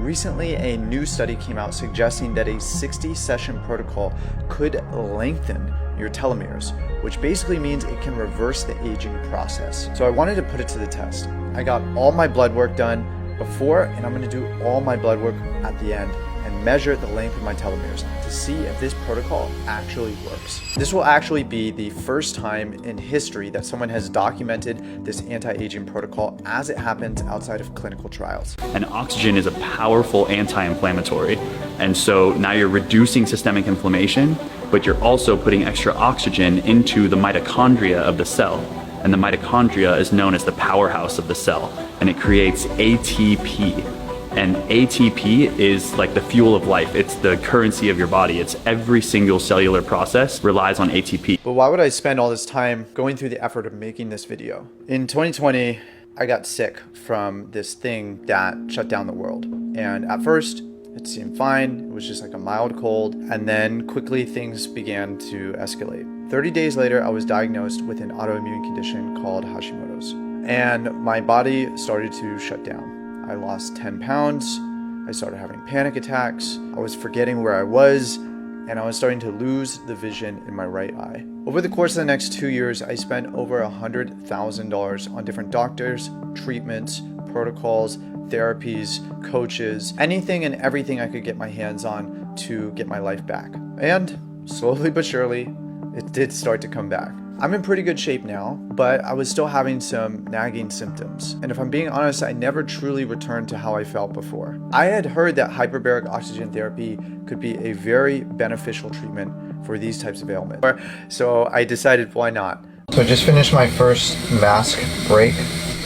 Recently, a new study came out suggesting that a 60-session protocol could lengthen your telomeres, which basically means it can reverse the aging process. So I wanted to put it to the test. I got all my blood work done before, and I'm going to do all my blood work at the end and measure the length of my telomeres to see if this protocol actually works. This will actually be the first time in history that someone has documented this anti-aging protocol as it happens outside of clinical trials. And oxygen is a powerful anti-inflammatory. And so now you're reducing systemic inflammation, but you're also putting extra oxygen into the mitochondria of the cell. And the mitochondria is known as the powerhouse of the cell, and it creates ATP. And ATP is like the fuel of life. It's the currency of your body. It's every single cellular process relies on ATP. But why would I spend all this time going through the effort of making this video? In 2020, I got sick from this thing that shut down the world. And at first, it seemed fine. It was just like a mild cold. And then quickly things began to escalate. 30 days later, I was diagnosed with an autoimmune condition called Hashimoto's. And my body started to shut down. I lost 10 pounds, I started having panic attacks, I was forgetting where I was, and I was starting to lose the vision in my right eye. Over the course of the next 2 years, I spent over $100,000 on different doctors, treatments, protocols, therapies, coaches, anything and everything I could get my hands on to get my life back. And slowly but surely, it did start to come back. I'm in pretty good shape now, but I was still having some nagging symptoms. And if I'm being honest, I never truly returned to how I felt before. I had heard that hyperbaric oxygen therapy could be a very beneficial treatment for these types of ailments. So I decided, why not? So I just finished my first mask break.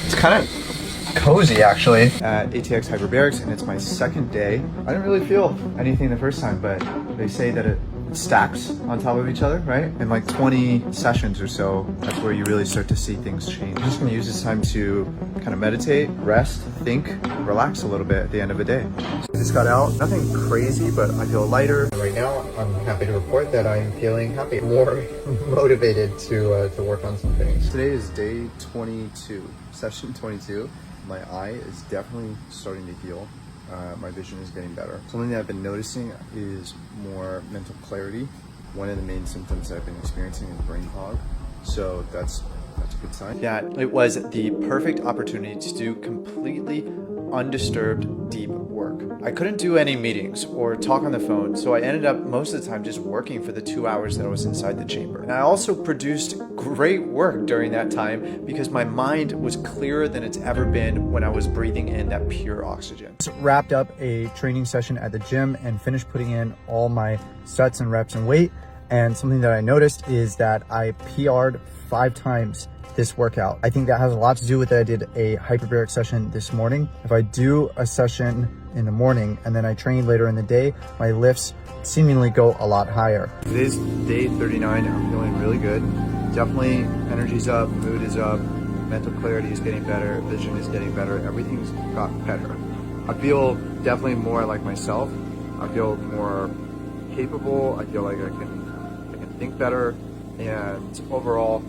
It's kind of cozy actually at ATX Hyperbarics, and it's my second day. I didn't really feel anything the first time, but they say that it stacks on top of each other, right? In like 20 sessions or so, that's where you really start to see things change. I'm just gonna use this time to kind of meditate, rest, think, relax a little bit at the end of the day. So I just got out, nothing crazy, but I feel lighter. Right now, I'm happy to report that I'm feeling happy, more motivated to work on some things. Today is day 22, session 22. My eye is definitely starting to heal. My vision is getting better. Something that I've been noticing is more mental clarity. One of the main symptoms that I've been experiencing is brain fog. So that's a good sign. Yeah, it was the perfect opportunity to do completely undisturbed deep work. I couldn't do any meetings or talk on the phone, so I ended up most of the time just working for the 2 hours that I was inside the chamber. And I also produced great work during that time because my mind was clearer than it's ever been when I was breathing in that pure oxygen. Just wrapped up a training session at the gym and finished putting in all my sets and reps and weight. And something that I noticed is that I PR'd 5 times this workout. I think that has a lot to do with that I did a hyperbaric session this morning. If I do a session in the morning and then I train later in the day, my lifts seemingly go a lot higher. Today's day 39, I'm feeling really good. Definitely energy's up, mood is up, mental clarity is getting better, vision is getting better, everything's got better. I feel definitely more like myself. I feel more capable. I feel like I can think better, and overall,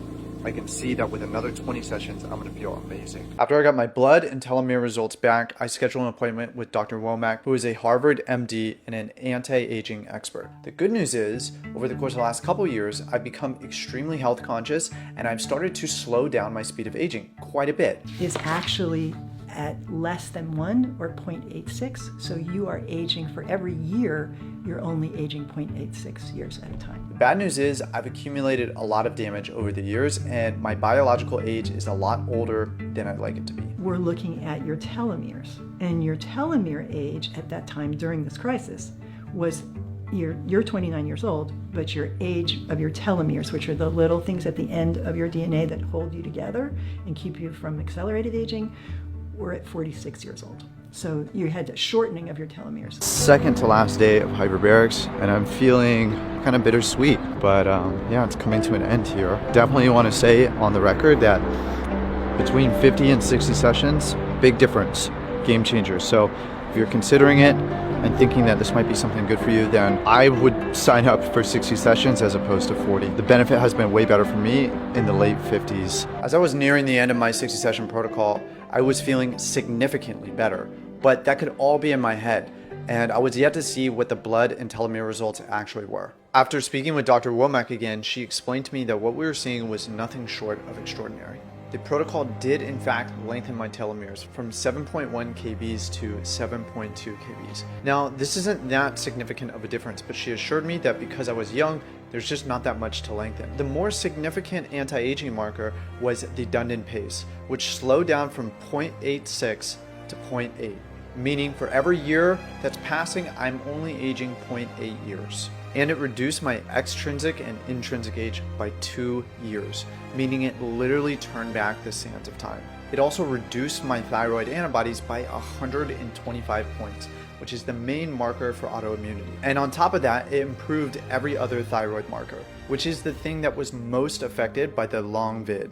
I can see that with another 20 sessions, I'm gonna feel amazing. After I got my blood and telomere results back, I scheduled an appointment with Dr. Womack, who is a Harvard MD and an anti-aging expert. The good news is, over the course of the last couple years, I've become extremely health conscious, and I've started to slow down my speed of aging quite a bit. Is actually at less than 1 or 0.86. So you are aging for every year, you're only aging 0.86 years at a time. The bad news is I've accumulated a lot of damage over the years, and my biological age is a lot older than I'd like it to be. We're looking at your telomeres, and your telomere age at that time during this crisis was you're 29 years old, but your age of your telomeres, which are the little things at the end of your DNA that hold you together and keep you from accelerated aging, we're at 46 years old. So you had a shortening of your telomeres. Second to last day of hyperbarics, and I'm feeling kind of bittersweet, but yeah, it's coming to an end here. Definitely want to say on the record that between 50 and 60 sessions, big difference, game changer. So if you're considering it and thinking that this might be something good for you, then I would sign up for 60 sessions as opposed to 40. The benefit has been way better for me in the late 50s. As I was nearing the end of my 60 session protocol, I was feeling significantly better. but that could all be in my head, and I was yet to see what the blood and telomere results actually were. After speaking with Dr. Womack again, she explained to me that what we were seeing was nothing short of extraordinary. The protocol did in fact lengthen my telomeres from 7.1 kbs to 7.2 kbs. Now, this isn't that significant of a difference, but she assured me that because I was young, there's just not that much to lengthen. The more significant anti-aging marker was the Dundon pace, which slowed down from 0.86 to 0.8, meaning for every year that's passing, I'm only aging 0.8 years. And it reduced my extrinsic and intrinsic age by 2 years, meaning it literally turned back the sands of time. It also reduced my thyroid antibodies by 125 points, which is the main marker for autoimmunity. And on top of that, it improved every other thyroid marker, which is the thing that was most affected by the long vid.